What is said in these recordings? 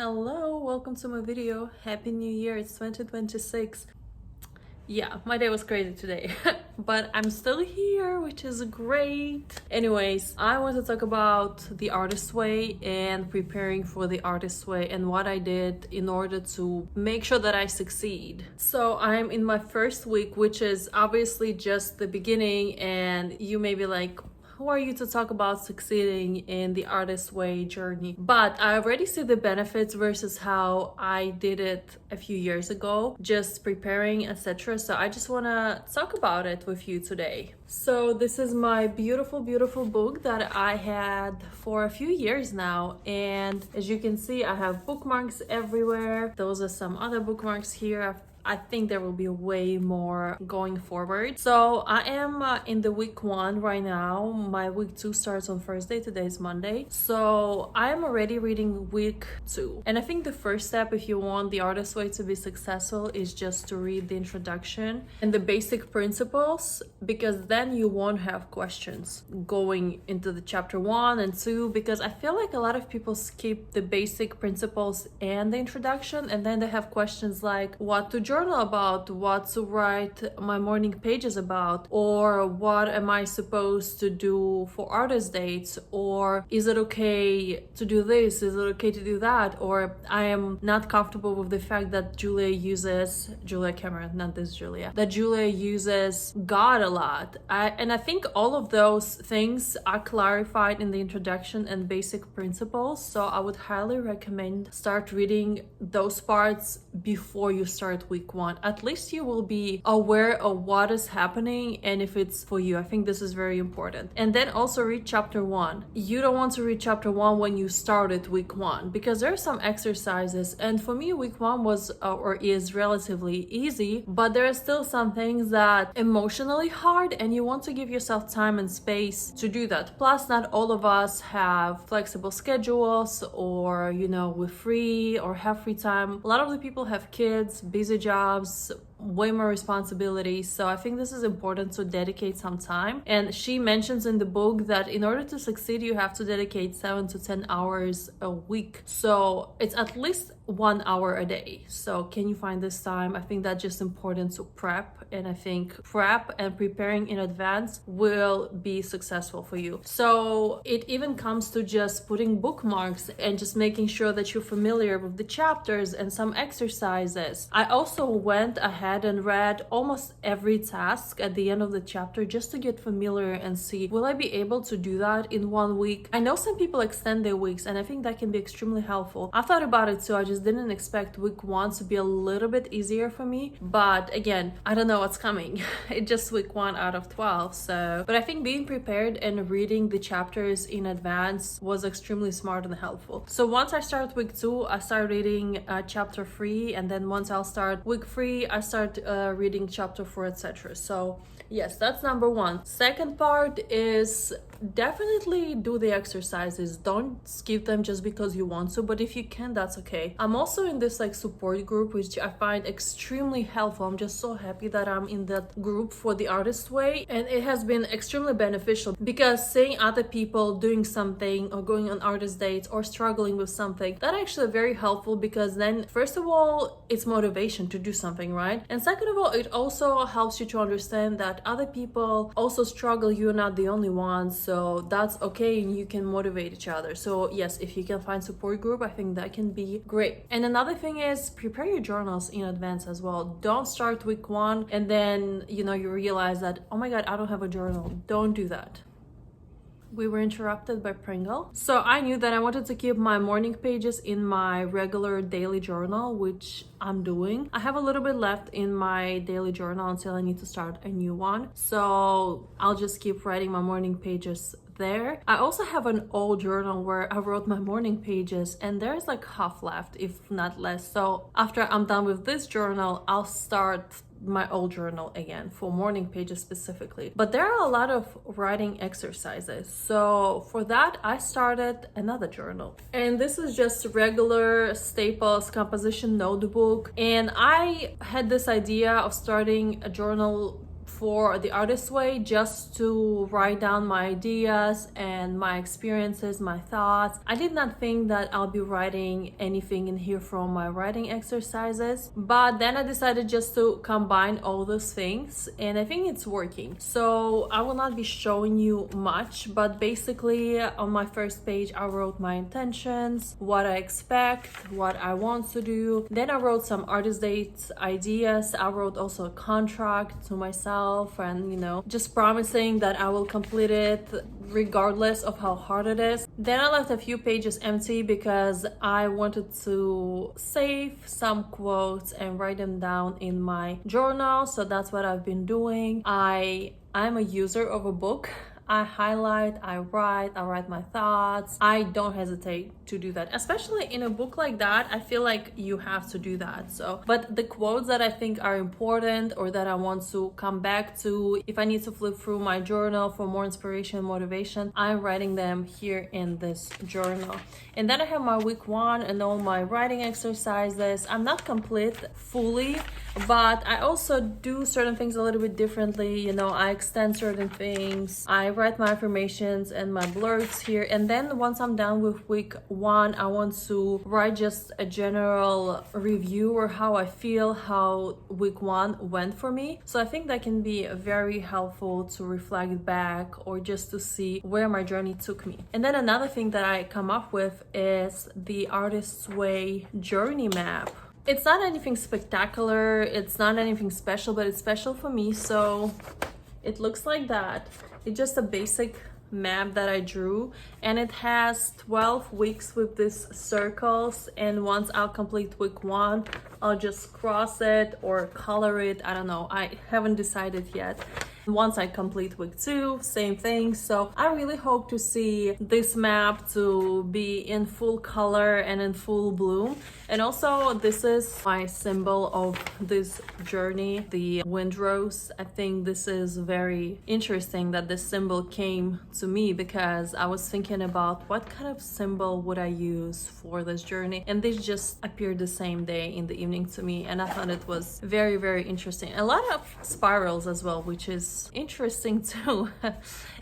Hello, welcome to my video. Happy New Year, it's 2026. Yeah, my day was crazy today, but I'm still here, which is great. Anyways, I want to talk about the artist way and preparing for the artist way and what I did in order to make sure that I succeed. So I'm in my first week, which is obviously just the beginning, and you may be like, who are you to talk about succeeding in the artist way journey? But I already see the benefits versus how I did it a few years ago, just preparing, etc. So I just want to talk about it with you today. So this is my beautiful book that I had for a few years now, and as you can see, I have bookmarks everywhere. Those are some other bookmarks here. I think there will be way more going forward. So I am in the week 1 right now. My week 2 starts on Thursday. Today is Monday. So I am already reading week 2. And I think the first step, if you want the artist way to be successful, is just to read the introduction and the basic principles, because then you won't have questions going into the chapter 1 and 2, because I feel like a lot of people skip the basic principles and the introduction, and then they have questions like what to journal about, what to write my morning pages about, or what am I supposed to do for artist dates, or is it okay to do this, is it okay to do that, or I am not comfortable with the fact that Julia Cameron, not this Julia, that Julia uses God a lot. And I think all of those things are clarified in the introduction and basic principles, so I would highly recommend start reading those parts before you start week 1. At least you will be aware of what is happening and if it's for you. I think this is very important. And then also read chapter 1. You don't want to read chapter 1 when you started week 1, because there are some exercises, and for me week 1 was or is relatively easy, but there are still some things that emotionally hard, and you want to give yourself time and space to do that. Plus, not all of us have flexible schedules, or we're free or have free time. A lot of the people have kids, busy jobs, way more responsibilities, so I think this is important to dedicate some time. And she mentions in the book that in order to succeed, you have to dedicate 7 to 10 hours a week, so it's at least 1 hour a day. So can you find this time? I think that's just important to prep, and I think prep and preparing in advance will be successful for you. So it even comes to just putting bookmarks and just making sure that you're familiar with the chapters and some exercises. I also went ahead and read almost every task at the end of the chapter just to get familiar and see, will I be able to do that in 1 week? I know some people extend their weeks, and I think that can be extremely helpful. I thought about it too. I just didn't expect week 1 to be a little bit easier for me, but again, I don't know what's coming. It's just week 1 out of 12. So, but I think being prepared and reading the chapters in advance was extremely smart and helpful. So once I start week 2, I start reading chapter 3, and then once I'll start week 3, I start reading chapter 4, etc. So yes, that's number 1. Second part is definitely do the exercises. Don't skip them just because you want to, but if you can, that's okay. I'm also in this support group, which I find extremely helpful. I'm just so happy that I'm in that group for the artist way, and it has been extremely beneficial, because seeing other people doing something or going on artist dates or struggling with something, that actually very helpful, because then first of all, it's motivation to do something, right? And second of all, it also helps you to understand that other people also struggle. You're not the only one, so that's okay, and you can motivate each other. So yes, if you can find support group, I think that can be great. And another thing is prepare your journals in advance as well. Don't start week 1 and then you realize that, oh my god, I don't have a journal. Don't do that. We were interrupted by Pringle. So I knew that I wanted to keep my morning pages in my regular daily journal, which I'm doing. I have a little bit left in my daily journal until I need to start a new one. So I'll just keep writing my morning pages there. I also have an old journal where I wrote my morning pages, and there's half left, if not less. So after I'm done with this journal, I'll start my old journal again for morning pages specifically. But there are a lot of writing exercises, so for that I started another journal, and this is just regular Staples composition notebook. And I had this idea of starting a journal for the artist way, just to write down my ideas and my experiences, my thoughts. I did not think that I'll be writing anything in here from my writing exercises, but then I decided just to combine all those things, and I think it's working. So I will not be showing you much, but basically on my first page I wrote my intentions, what I expect, what I want to do. Then I wrote some artist dates ideas. I wrote also a contract to myself, and just promising that I will complete it regardless of how hard it is. Then I left a few pages empty because I wanted to save some quotes and write them down in my journal. So that's what I've been doing. I'm a user of a book. I highlight, I write my thoughts. I don't hesitate to do that, especially in a book like that. I feel like you have to do that. So, but the quotes that I think are important or that I want to come back to, if I need to flip through my journal for more inspiration, motivation, I'm writing them here in this journal. And then I have my week 1 and all my writing exercises. I'm not complete fully, but I also do certain things a little bit differently. I extend certain things. I write my affirmations and my blurbs here. And then once I'm done with week 1, I want to write just a general review or how I feel, how week 1 went for me. So I think that can be very helpful to reflect back or just to see where my journey took me. And then another thing that I come up with is the Artist's Way journey map. It's not anything spectacular, it's not anything special, but it's special for me. So it looks like that. It's just a basic map that I drew, and it has 12 weeks with these circles, and once I'll complete week 1, I'll just cross it or color it. I don't know, I haven't decided yet. Once I complete week 2, same thing. So I really hope to see this map to be in full color and in full bloom. And also, this is my symbol of this journey, the windrose. I think this is very interesting that this symbol came to me, because I was thinking about what kind of symbol would I use for this journey, and this just appeared the same day in the evening to me, and I thought it was very, very interesting. A lot of spirals as well, which is interesting too.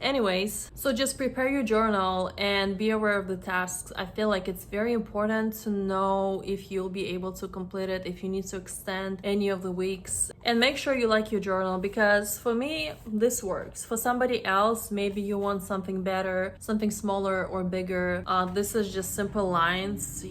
Anyways, so just prepare your journal and be aware of the tasks. I feel like it's very important to know if you'll be able to complete it, if you need to extend any of the weeks, and make sure you like your journal, because for me this works. For somebody else, maybe you want something better, something smaller or bigger. This is just simple lines.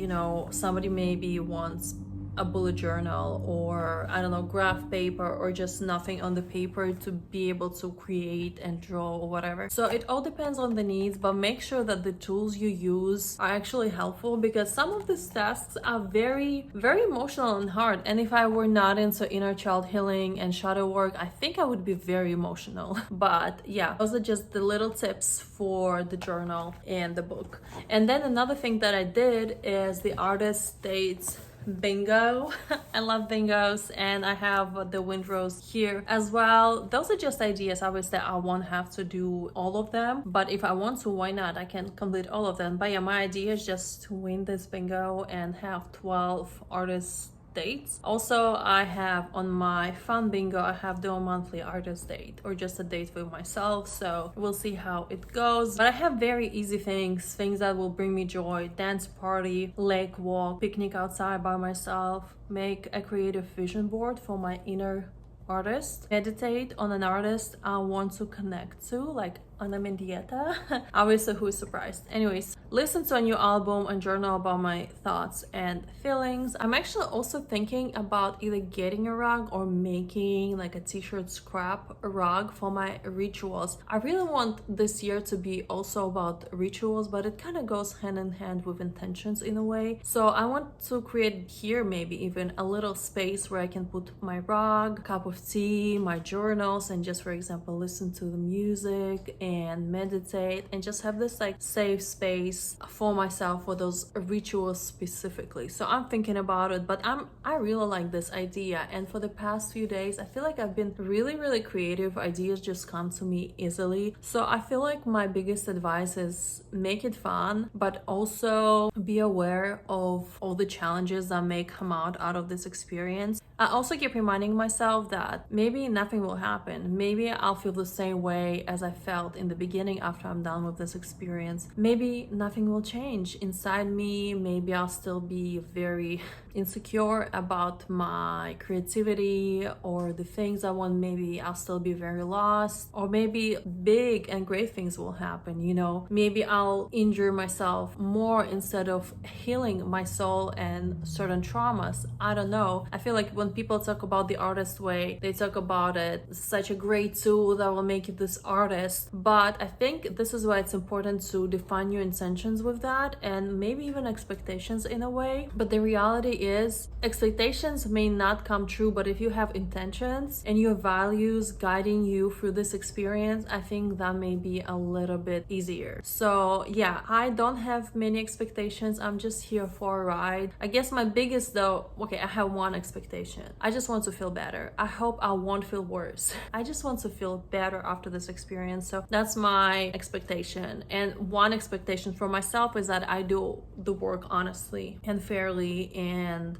Somebody maybe wants a bullet journal, or I don't know, graph paper, or just nothing on the paper to be able to create and draw or whatever. So it all depends on the needs, but make sure that the tools you use are actually helpful, because some of these tasks are very, very emotional and hard. And if I were not into inner child healing and shadow work, I think I would be very emotional. But yeah, those are just the little tips for the journal and the book. And then another thing that I did is the Artist Dates bingo. I love bingos, and I have the windrose here as well. Those are just ideas. Obviously I won't have to do all of them, but if I want to, why not? I can complete all of them. But yeah, my idea is just to win this bingo and have 12 artists dates. Also, I have on my fun bingo, I have the monthly artist date, or just a date with myself. So we'll see how it goes. But I have very easy things that will bring me joy: dance party, lake walk, picnic outside by myself, make a creative vision board for my inner artist, meditate on an artist I want to connect to, like Ana Mendieta. Obviously, who is surprised? Anyways, listen to a new album and journal about my thoughts and feelings. I'm actually also thinking about either getting a rug or making like a t-shirt scrap rug for my rituals. I really want this year to be also about rituals, but it kind of goes hand in hand with intentions in a way. So I want to create here maybe even a little space where I can put my rug, cup of tea, my journals, and just, for example, listen to the music and meditate, and just have this like safe space for myself for those rituals specifically. So I'm thinking about it, but I really like this idea. And for the past few days, I feel like I've been really creative. Ideas just come to me easily. So I feel like my biggest advice is make it fun, but also be aware of all the challenges that may come out of this experience. I also keep reminding myself that maybe nothing will happen. Maybe I'll feel the same way as I felt in the beginning after I'm done with this experience. Maybe nothing will change inside me. Maybe I'll still be very insecure about my creativity or the things I want. Maybe I'll still be very lost, or maybe big and great things will happen, you know. Maybe I'll injure myself more instead of healing my soul and certain traumas. I don't know. I feel like when people talk about the artist way, they talk about it such a great tool that will make you this artist, but I think this is why it's important to define your intentions with that, and maybe even expectations in a way. But the reality is, expectations may not come true, but if you have intentions and your values guiding you through this experience, I think that may be a little bit easier. So yeah, I don't have many expectations. I'm just here for a ride. I guess my biggest though, okay, I have one expectation. I just want to feel better. I hope I won't feel worse. I just want to feel better after this experience. So that's my expectation. And one expectation for myself is that I do the work honestly and fairly, and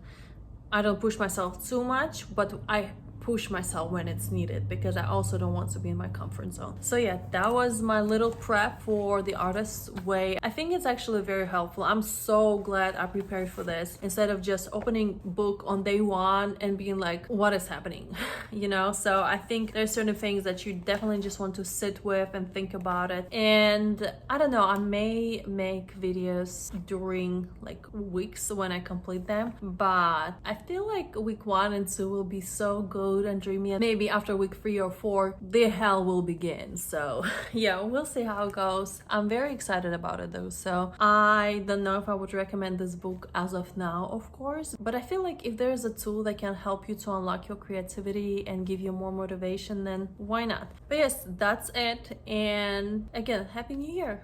I don't push myself too much, but I push myself when it's needed, because I also don't want to be in my comfort zone. So yeah, that was my little prep for the artist's way. I think it's actually very helpful. I'm so glad I prepared for this instead of just opening book on day one and being like, what is happening? You know. So I think there's certain things that you definitely just want to sit with and think about it. And I don't know, I may make videos during like weeks when I complete them, but I feel like week 1 and 2 will be so good and dreamy, and maybe after week 3 or 4 the hell will begin. So yeah, we'll see how it goes. I'm very excited about it though. So I don't know if I would recommend this book as of now, of course, but I feel like if there's a tool that can help you to unlock your creativity and give you more motivation, then why not? But yes, that's it, and again, happy new year.